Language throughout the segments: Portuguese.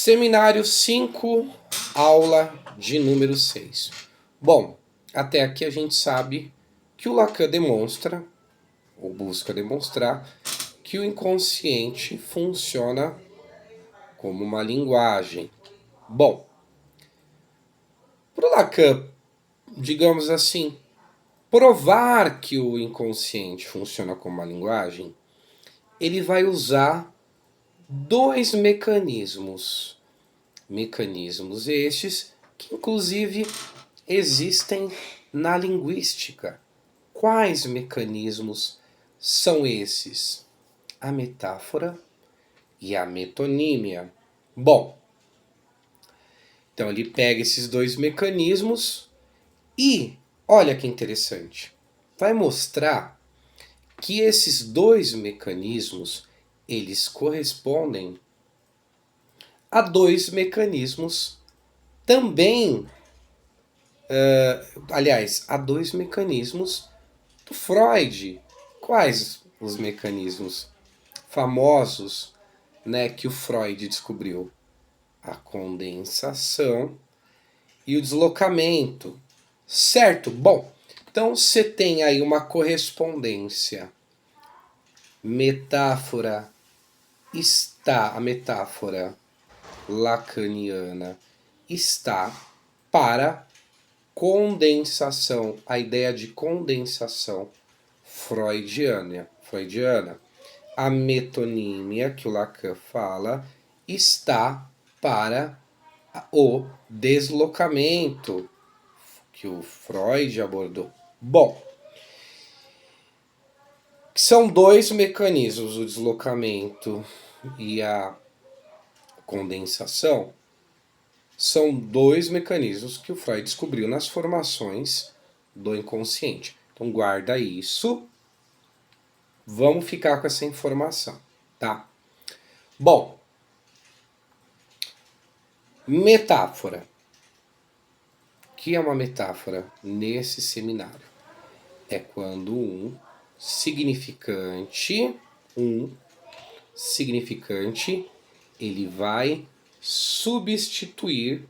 Seminário 5, aula de número 6. Bom, até aqui a gente sabe que o Lacan demonstra, ou busca demonstrar, que o inconsciente funciona como uma linguagem. Bom, para o Lacan, digamos assim, provar que o inconsciente funciona como uma linguagem, ele vai usar dois mecanismos. Mecanismos estes que, inclusive, existem na linguística. Quais mecanismos são esses? A metáfora e a metonímia. Bom, então ele pega esses dois mecanismos e, olha que interessante, vai mostrar que esses dois mecanismos, eles correspondem a dois mecanismos também, aliás, há dois mecanismos do Freud. Quais os mecanismos famosos, né, que o Freud descobriu? A condensação e o deslocamento. Certo? Bom, então você tem aí uma correspondência. A metáfora lacaniana está para condensação, a ideia de condensação freudiana. A metonímia, que o Lacan fala, está para o deslocamento, que o Freud abordou. Bom, são dois mecanismos, o deslocamento e a condensação. São dois mecanismos que o Freud descobriu nas formações do inconsciente. Então guarda isso. Vamos ficar com essa informação, tá? Bom, metáfora. O que é uma metáfora nesse seminário? É quando um significante, ele vai substituir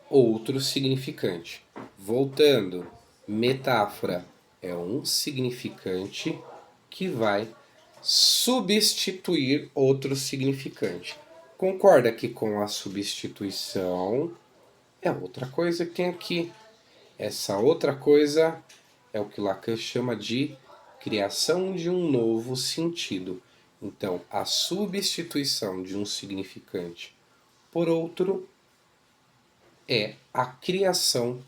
outro significante. Voltando, metáfora é um significante que vai substituir outro significante. Concorda que com a substituição é outra coisa que tem aqui. Essa outra coisa é o que Lacan chama de criação de um novo sentido. Então, a substituição de um significante por outro é a criação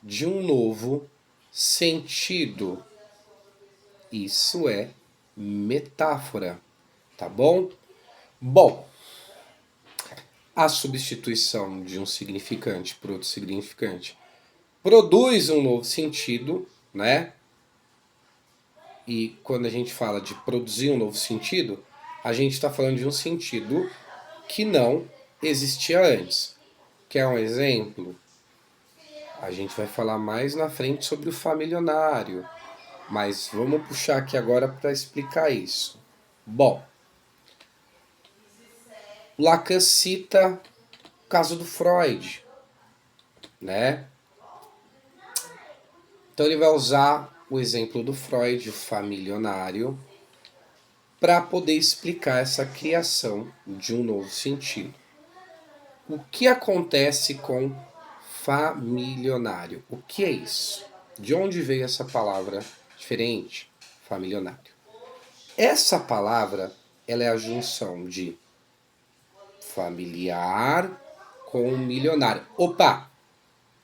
de um novo sentido. Isso é metáfora, tá bom? Bom, a substituição de um significante por outro significante produz um novo sentido, né? E quando a gente fala de produzir um novo sentido, a gente está falando de um sentido que não existia antes. Quer um exemplo? A gente vai falar mais na frente sobre o familionário, mas vamos puxar aqui agora para explicar isso. Bom, Lacan cita o caso do Freud, né? Então ele vai usar o exemplo do Freud, o familionário, para poder explicar essa criação de um novo sentido. O que acontece com familionário? O que é isso? De onde veio essa palavra diferente? Familionário. Essa palavra, ela é a junção de familiar com milionário. Opa!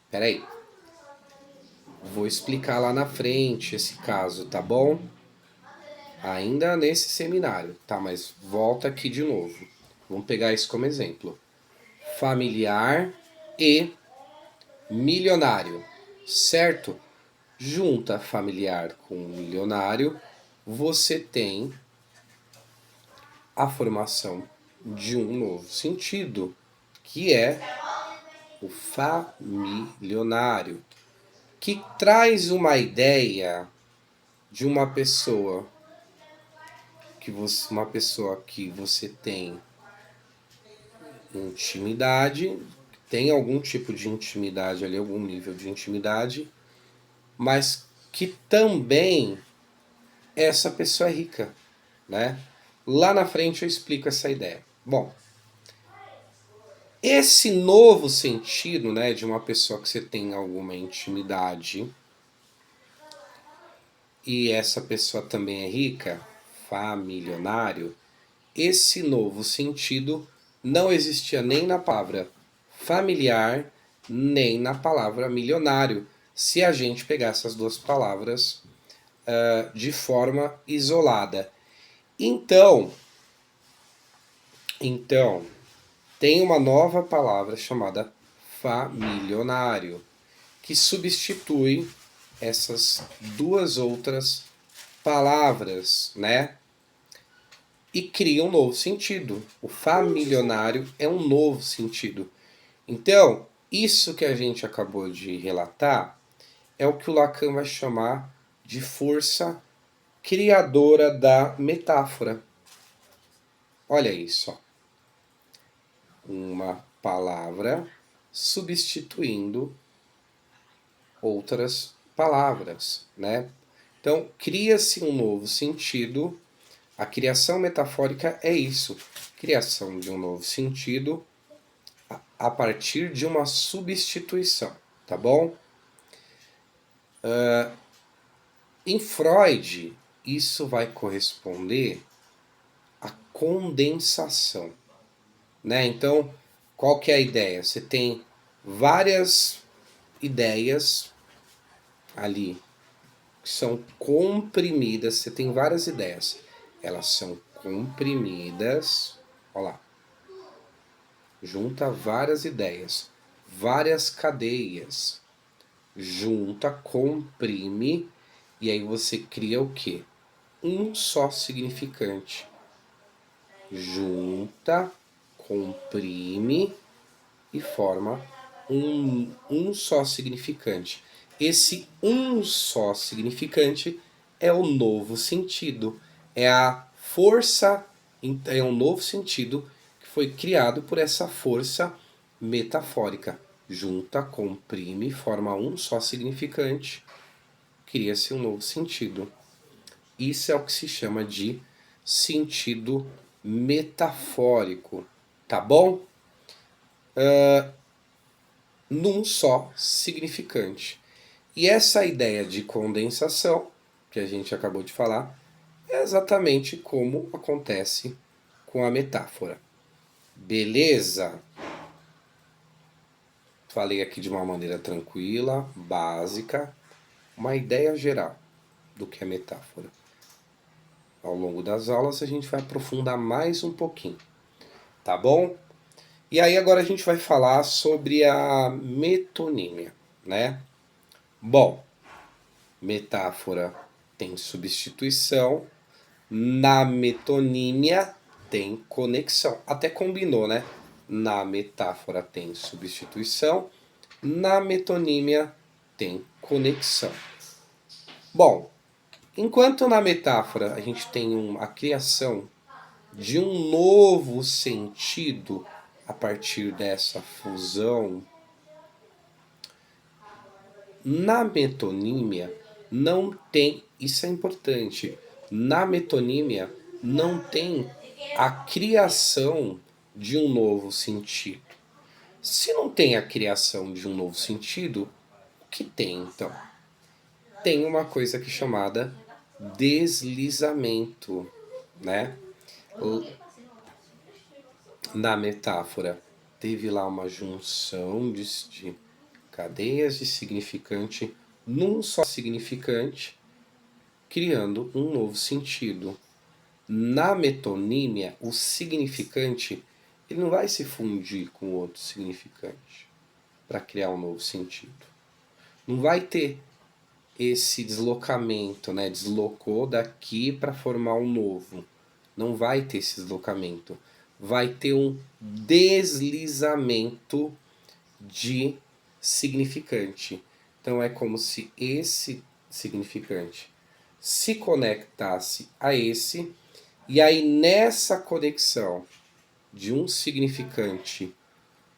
Peraí. Vou explicar lá na frente esse caso, tá bom? Ainda nesse seminário, tá? Mas volta aqui de novo. Vamos pegar isso como exemplo. Familiar e milionário, certo? Junta familiar com milionário, você tem a formação de um novo sentido, que é o familionário, que traz uma ideia de uma pessoa que você tem intimidade, tem algum tipo de intimidade ali, algum nível de intimidade, mas que também essa pessoa é rica, né? Lá na frente eu explico essa ideia. Bom, esse novo sentido, né, de uma pessoa que você tem alguma intimidade e essa pessoa também é rica, familionário, esse novo sentido não existia nem na palavra familiar, nem na palavra milionário, se a gente pegar essas duas palavras de forma isolada. Então, tem uma nova palavra chamada familionário, que substitui essas duas outras palavras, né? E cria um novo sentido. O familionário é um novo sentido. Então, isso que a gente acabou de relatar é o que o Lacan vai chamar de força criadora da metáfora. Olha isso, ó. Uma palavra substituindo outras palavras, né? Então, cria-se um novo sentido. A criação metafórica é isso, criação de um novo sentido a partir de uma substituição, tá bom? Em Freud, isso vai corresponder à condensação, né? Então, qual que é a ideia? Você tem várias ideias ali que são comprimidas, você tem várias ideias. Elas são comprimidas, olha lá, junta várias ideias, várias cadeias, junta, comprime, e aí você cria o quê? Um só significante. Junta, comprime e forma um só significante. Esse um só significante é o novo sentido. É a força, é um novo sentido que foi criado por essa força metafórica. Junta, comprime, forma um só significante, cria-se um novo sentido. Isso é o que se chama de sentido metafórico, tá bom? Num só significante. E essa ideia de condensação, que a gente acabou de falar, é exatamente como acontece com a metáfora. Beleza? Falei aqui de uma maneira tranquila, básica, uma ideia geral do que é metáfora. Ao longo das aulas a gente vai aprofundar mais um pouquinho, tá bom? E aí agora a gente vai falar sobre a metonímia, né? Bom, metáfora tem substituição, na metonímia tem conexão. Até combinou, né? Na metáfora tem substituição, na metonímia tem conexão. Bom, enquanto na metáfora a gente tem a criação de um novo sentido a partir dessa fusão, na metonímia não tem, isso é importante, na metonímia não tem a criação de um novo sentido. Se não tem a criação de um novo sentido, o que tem então? Tem uma coisa que é chamada deslizamento, né? Na metáfora, teve lá uma junção de cadeias de significante num só significante, criando um novo sentido. Na metonímia, o significante ele não vai se fundir com outro significante para criar um novo sentido. Não vai ter esse deslocamento, né? Deslocou daqui para formar um novo. Não vai ter esse deslocamento. Vai ter um deslizamento de significante. Então é como se esse significante se conectasse a esse, e aí nessa conexão de um significante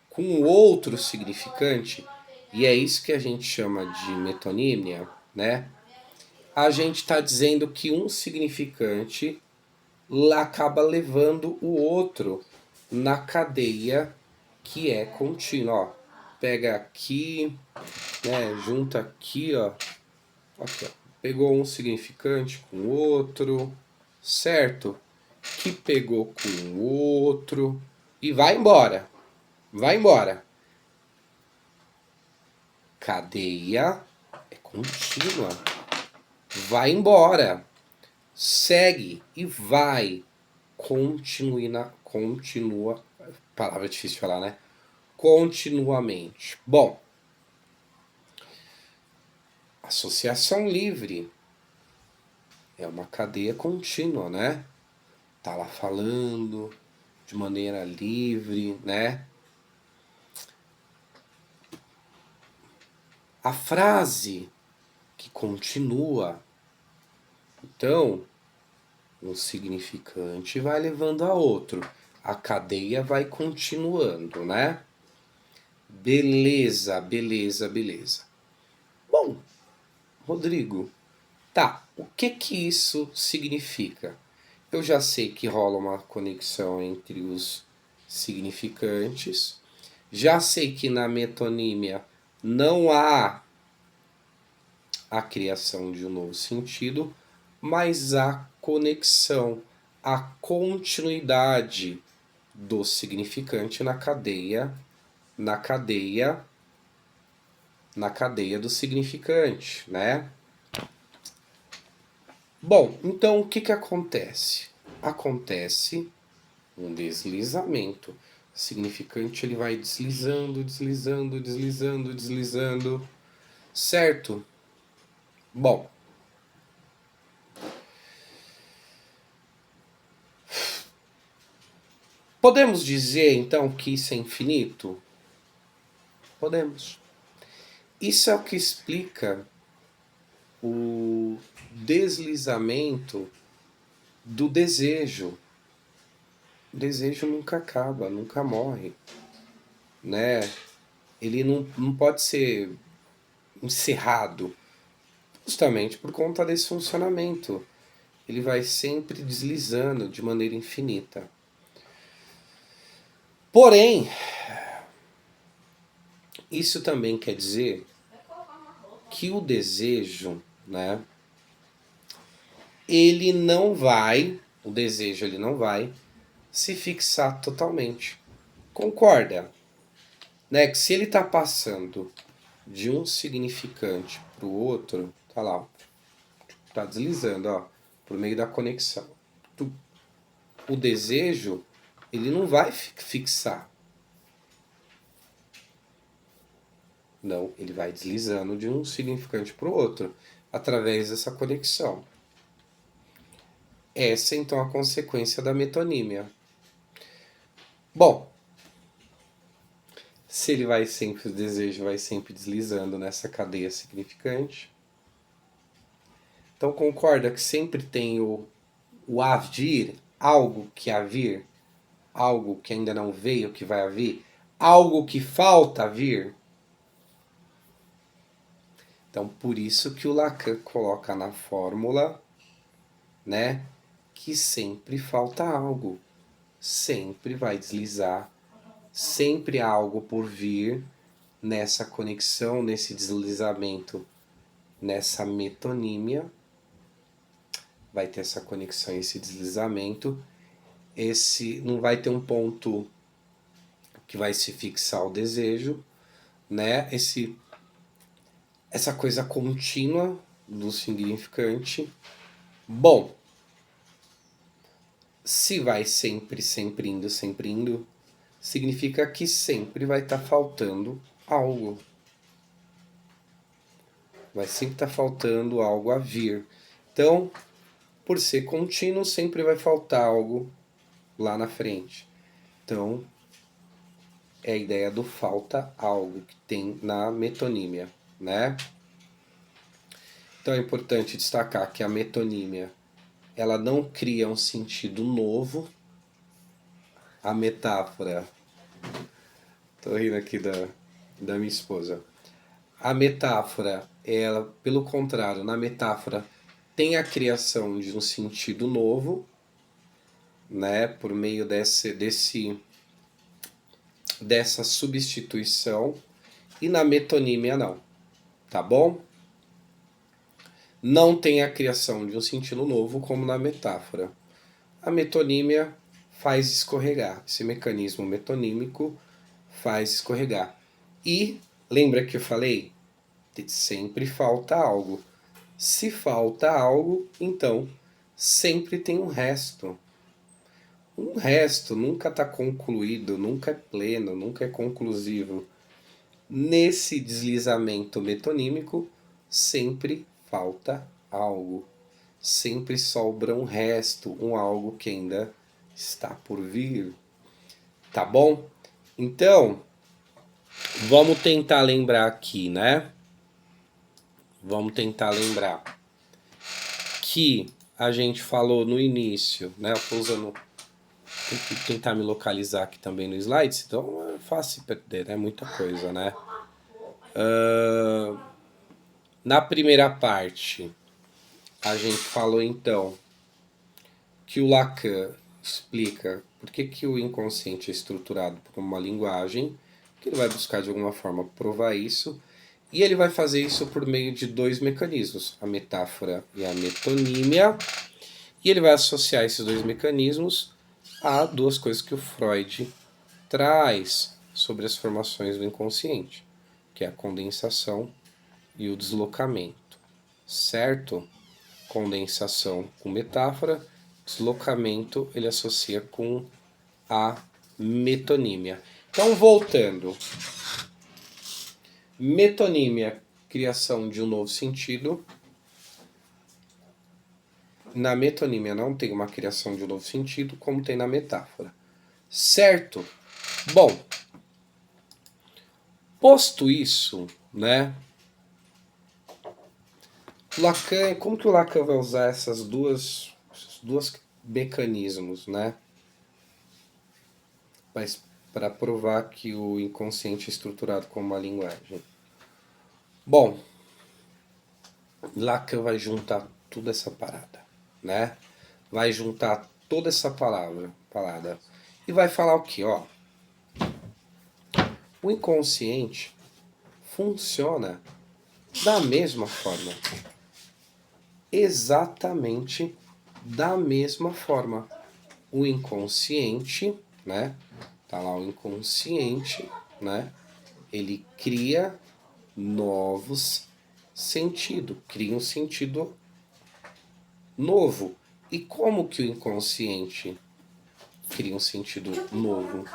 com outro significante, e é isso que a gente chama de metonímia, né? A gente está dizendo que um significante acaba levando o outro na cadeia que é contínua. Ó, pega aqui, né, junta aqui, ó. Aqui, ó. Pegou um significante com o outro, certo? Que pegou com o outro e vai embora. Vai embora. Cadeia é contínua. Vai embora. Segue e vai. Continua. Palavra difícil de falar, né? Continuamente. Bom, associação livre é uma cadeia contínua, né? Tá lá falando de maneira livre, né? A frase que continua. Então, um significante vai levando a outro. A cadeia vai continuando, né? Beleza, beleza, beleza. Bom, Rodrigo, tá, o que que isso significa? Eu já sei que rola uma conexão entre os significantes, já sei que na metonímia não há a criação de um novo sentido, mas a conexão, a continuidade do significante na cadeia, na cadeia do significante, né? Bom, então o que que acontece? Acontece um deslizamento. O significante ele vai deslizando, deslizando, deslizando, deslizando, certo? Bom, podemos dizer então que isso é infinito? Podemos. Isso é o que explica o deslizamento do desejo. O desejo nunca acaba, nunca morre, né? Ele não pode ser encerrado, justamente por conta desse funcionamento. Ele vai sempre deslizando de maneira infinita. Porém, isso também quer dizer que o desejo, né, o desejo ele não vai se fixar totalmente. Concorda, né, que se ele está passando de um significante para o outro, tá lá, tá deslizando, ó, por meio da conexão. O desejo, ele não vai fixar. Não, ele vai deslizando de um significante para o outro, através dessa conexão. Essa é então a consequência da metonímia. Bom, se ele vai sempre, o desejo vai sempre deslizando nessa cadeia significante. Então concorda que sempre tem o havir, algo que há vir, algo que ainda não veio, que vai haver, algo que falta vir. Então por isso que o Lacan coloca na fórmula, né, que sempre falta algo, sempre vai deslizar, sempre há algo por vir nessa conexão, nesse deslizamento, nessa metonímia, vai ter essa conexão, esse deslizamento, esse não vai ter um ponto que vai se fixar o desejo, né? Essa coisa contínua do significante. Bom, se vai sempre, sempre indo, significa que sempre vai estar faltando algo. Vai sempre estar faltando algo a vir. Então, por ser contínuo, sempre vai faltar algo lá na frente. Então, é a ideia do falta algo que tem na metonímia, né? Então é importante destacar que a metonímia ela não cria um sentido novo, a metáfora. Tô rindo aqui da minha esposa. A metáfora, ela, pelo contrário, na metáfora tem a criação de um sentido novo, né, por meio dessa substituição, e na metonímia não, tá bom? Não tem a criação de um sentido novo como na metáfora. A metonímia faz escorregar, esse mecanismo metonímico faz escorregar. E lembra que eu falei? Sempre falta algo. Se falta algo, então sempre tem um resto. Um resto nunca está concluído, nunca é pleno, nunca é conclusivo. Nesse deslizamento metonímico, sempre falta algo. Sempre sobra um resto, um algo que ainda está por vir. Tá bom? Então, vamos tentar lembrar aqui, né? Vamos tentar lembrar que a gente falou no início, né? Eu estou usando. Tem que tentar me localizar aqui também no slides, então é fácil perder, é muita coisa, né? Na primeira parte, a gente falou então que o Lacan explica por que o inconsciente é estruturado por uma linguagem, que ele vai buscar de alguma forma provar isso, e ele vai fazer isso por meio de dois mecanismos, a metáfora e a metonímia, e ele vai associar esses dois mecanismos a duas coisas que o Freud traz sobre as formações do inconsciente, que é a condensação e o deslocamento, certo? Condensação com metáfora, deslocamento ele associa com a metonímia. Então, voltando. Metonímia, criação de um novo sentido. Na metonímia não tem uma criação de um novo sentido, como tem na metáfora. Certo? Bom, posto isso, né? Lacan, como que o Lacan vai usar esses dois mecanismos, né? Mas para provar que o inconsciente é estruturado como uma linguagem. Bom, Lacan vai juntar toda essa parada, né? Vai juntar toda essa palavra e vai falar o que, ó? O inconsciente funciona da mesma forma. Exatamente da mesma forma. O inconsciente, né? Tá lá o inconsciente, né? Ele cria novos sentidos, cria um sentido novo. E como que o inconsciente cria um sentido novo?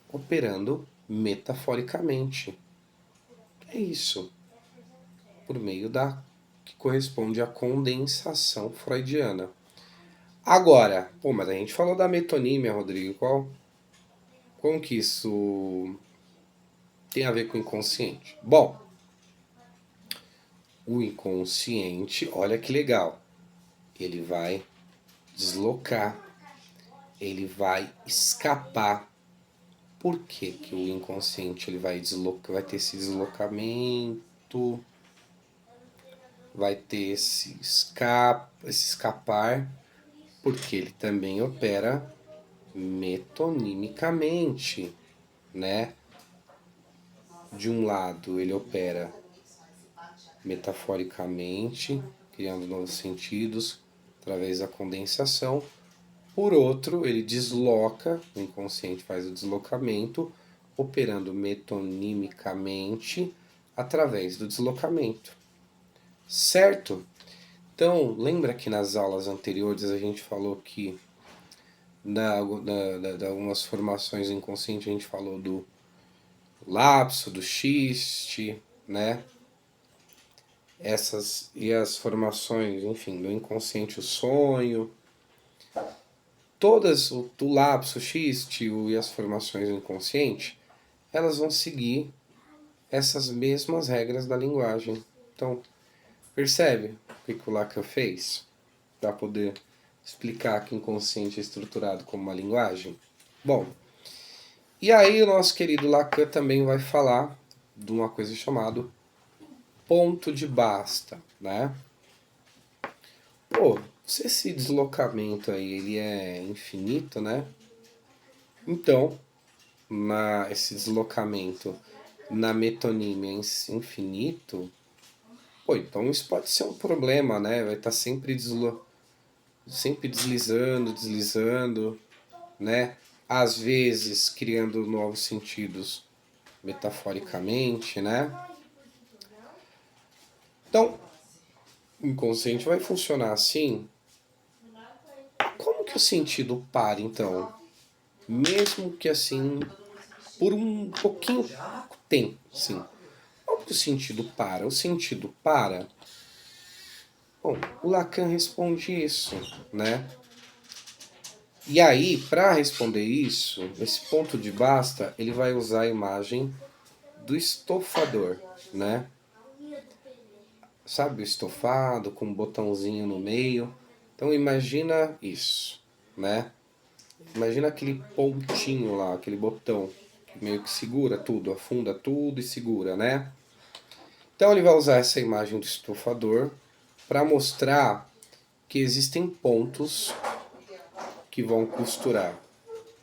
Operando metaforicamente. É isso. Por meio da que corresponde à condensação freudiana. Agora, mas a gente falou da metonímia, Rodrigo. Como que isso tem a ver com o inconsciente? Bom, o inconsciente, olha que legal, ele vai deslocar, ele vai escapar. Por que que o inconsciente ele vai ter esse deslocamento, vai ter esse escapar, porque ele também opera metonimicamente, né? De um lado ele opera metaforicamente, criando novos sentidos através da condensação. Por outro, ele desloca, o inconsciente faz o deslocamento, operando metonimicamente através do deslocamento. Certo? Então, lembra que nas aulas anteriores a gente falou que de algumas formações inconscientes a gente falou do lapso, do xiste, né? E as formações, enfim, do inconsciente, o sonho, todas, o lapso, o xiste e as formações do inconsciente, elas vão seguir essas mesmas regras da linguagem. Então, percebe o que o Lacan fez para poder explicar que o inconsciente é estruturado como uma linguagem? Bom, e aí o nosso querido Lacan também vai falar de uma coisa chamada ponto de basta, né? Pô, se esse deslocamento aí ele é infinito, né? Então, esse deslocamento na metonímia infinito, pô, então isso pode ser um problema, né? Vai estar sempre deslizando, deslizando, né? Às vezes criando novos sentidos metaforicamente, né? Então, o inconsciente vai funcionar assim. Como que o sentido para, então? Mesmo que assim, por um pouquinho tempo, sim. Como que o sentido para? O sentido para. Bom, o Lacan responde isso, né? E aí, para responder isso, esse ponto de basta, ele vai usar a imagem do estofador, né? Sabe o estofado com um botãozinho no meio? Então imagina isso, né? Imagina aquele pontinho lá, aquele botão que meio que segura tudo, afunda tudo e segura, né? Então ele vai usar essa imagem do estofador para mostrar que existem pontos que vão costurar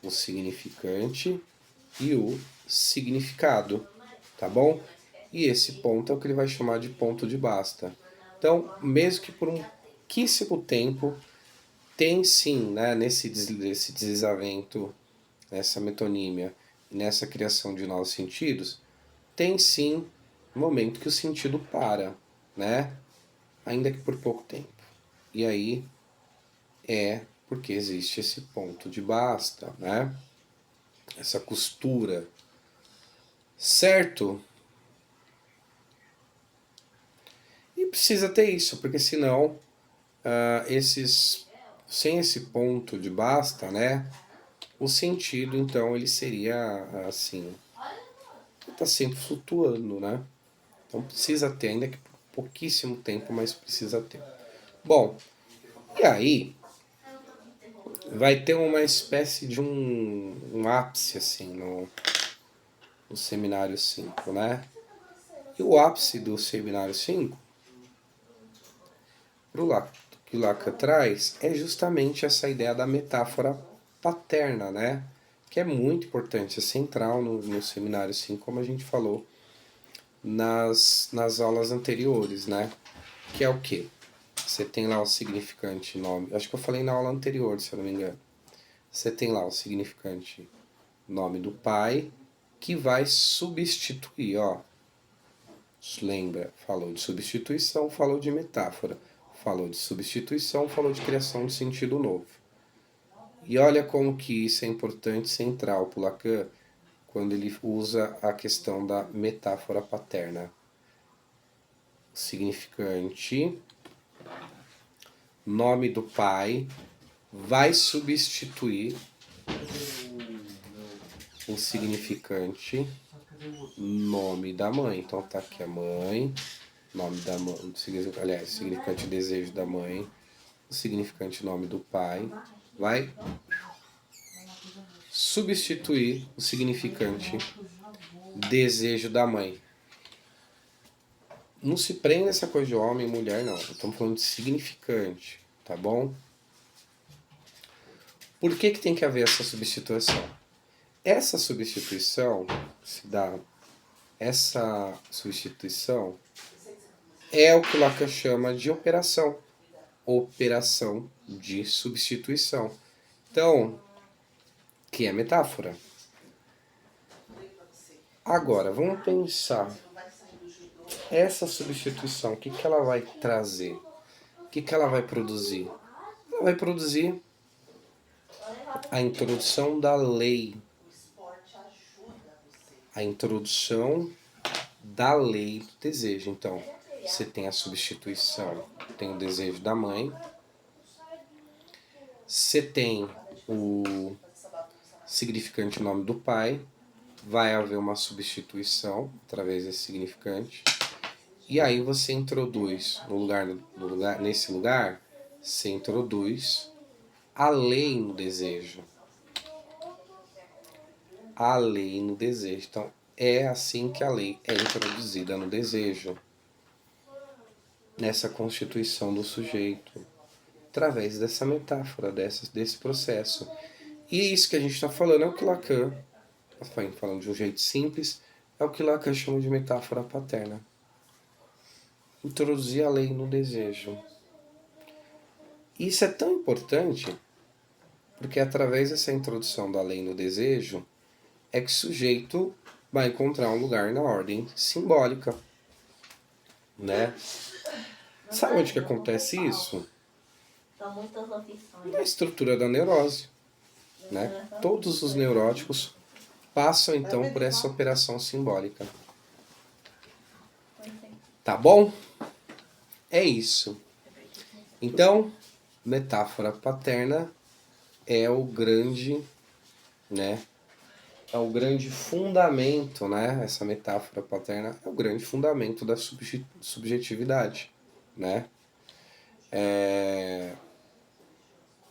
o significante e o significado, tá bom? E esse ponto é o que ele vai chamar de ponto de basta. Então, mesmo que por um pouquíssimo tempo, tem sim, né, nesse deslizamento, nessa metonímia, nessa criação de novos sentidos, tem sim um momento que o sentido para, né? Ainda que por pouco tempo. E aí é porque existe esse ponto de basta, né? Essa costura, certo? E precisa ter isso, porque senão sem esse ponto de basta, né? O sentido então ele seria assim, está sempre flutuando, né? Então precisa ter, ainda que por pouquíssimo tempo, mas precisa ter. Bom, e aí vai ter uma espécie de um ápice assim no seminário 5, né? E o ápice do seminário 5 que o Lacan traz é justamente essa ideia da metáfora paterna, né? Que é muito importante, é central no seminário 5, como a gente falou nas aulas anteriores, né? Que é o quê? Você tem lá o significante nome. Acho que eu falei na aula anterior, se eu não me engano. Você tem lá o significante nome do pai, que vai substituir, ó. Lembra, falou de substituição, falou de metáfora. Falou de substituição, falou de criação de sentido novo. E olha como que isso é importante, central para Lacan, quando ele usa a questão da metáfora paterna. Significante, nome do pai, vai substituir o significante nome da mãe. Então tá aqui a mãe, nome da mãe, aliás, significante desejo da mãe, o significante nome do pai, vai substituir o significante desejo da mãe. Não se prenda essa coisa de homem e mulher, não. Estamos falando de significante, tá bom? Por que tem que haver essa substituição? Essa substituição se dá. Essa substituição é o que Lacan chama de operação. Operação de substituição. Então, que é metáfora. Agora, vamos pensar. Essa substituição, o que ela vai trazer? O que ela vai produzir? Ela vai produzir a introdução da lei. A introdução da lei do desejo. Então, você tem a substituição, tem o desejo da mãe, você tem o significante nome do pai, vai haver uma substituição através desse significante, e aí você introduz nesse lugar, você introduz além no desejo. A lei no desejo. Então, é assim que a lei é introduzida no desejo, nessa constituição do sujeito, através dessa metáfora, desse processo. E isso que a gente está falando é o que Lacan, falando de um jeito simples, é o que Lacan chama de metáfora paterna. Introduzir a lei no desejo. Isso é tão importante porque através dessa introdução da lei no desejo é que o sujeito vai encontrar um lugar na ordem simbólica, né? Sabe onde que acontece isso? São muitas opções. Na estrutura da neurose, né? Todos os neuróticos passam então por essa operação simbólica. Tá bom? É isso. Então, metáfora paterna é o grande, né? É o grande fundamento, né? Essa metáfora paterna é o grande fundamento da subjetividade, né?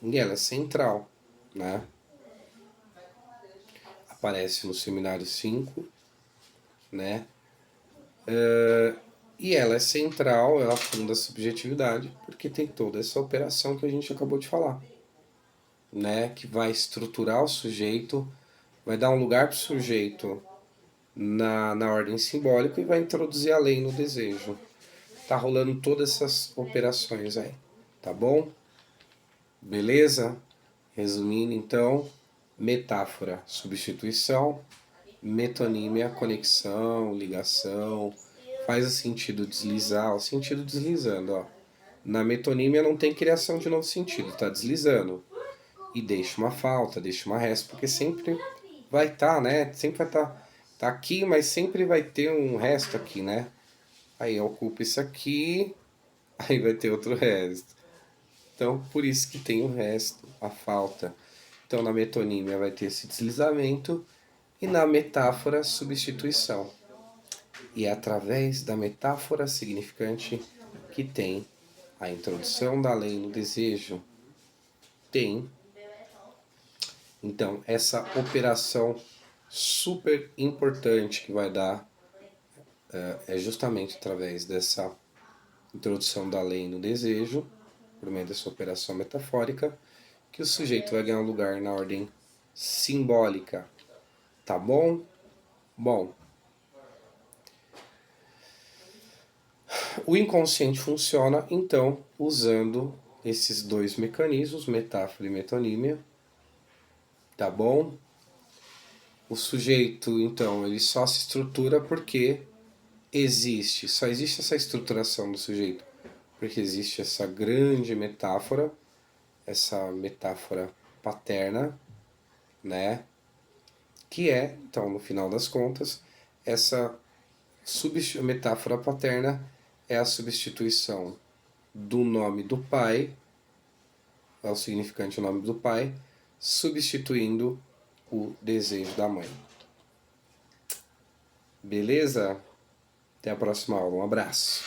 E ela é central, né? Aparece no seminário 5, né? E ela é central, ela funda a subjetividade, porque tem toda essa operação que a gente acabou de falar, né? Que vai estruturar o sujeito, vai dar um lugar para o sujeito na ordem simbólica e vai introduzir a lei no desejo. Tá rolando todas essas operações aí, tá bom? Beleza? Resumindo então, metáfora, substituição, metonímia, conexão, ligação, faz o sentido deslizar, o sentido deslizando, ó. Na metonímia não tem criação de novo sentido, tá deslizando. E deixa uma falta, deixa uma resta, porque sempre vai estar, né? Sempre vai tá aqui, mas sempre vai ter um resto aqui, né? Aí ocupa isso aqui, aí vai ter outro resto. Então, por isso que tem o resto, a falta. Então, na metonímia vai ter esse deslizamento e na metáfora, substituição. E é através da metáfora significante que tem a introdução da lei no desejo. Tem, então, essa operação super importante que vai dar é justamente através dessa introdução da lei no desejo, por meio dessa operação metafórica, que o sujeito vai ganhar um lugar na ordem simbólica. Tá bom? Bom, o inconsciente funciona, então, usando esses dois mecanismos, metáfora e metonímia. Tá bom? O sujeito, então, ele só se estrutura porque só existe essa estruturação do sujeito, porque existe essa grande metáfora, essa metáfora paterna, né? Que é, então, no final das contas, essa metáfora paterna é a substituição do nome do pai, é o significante o nome do pai, substituindo o desejo da mãe. Beleza? Até a próxima aula. Um abraço.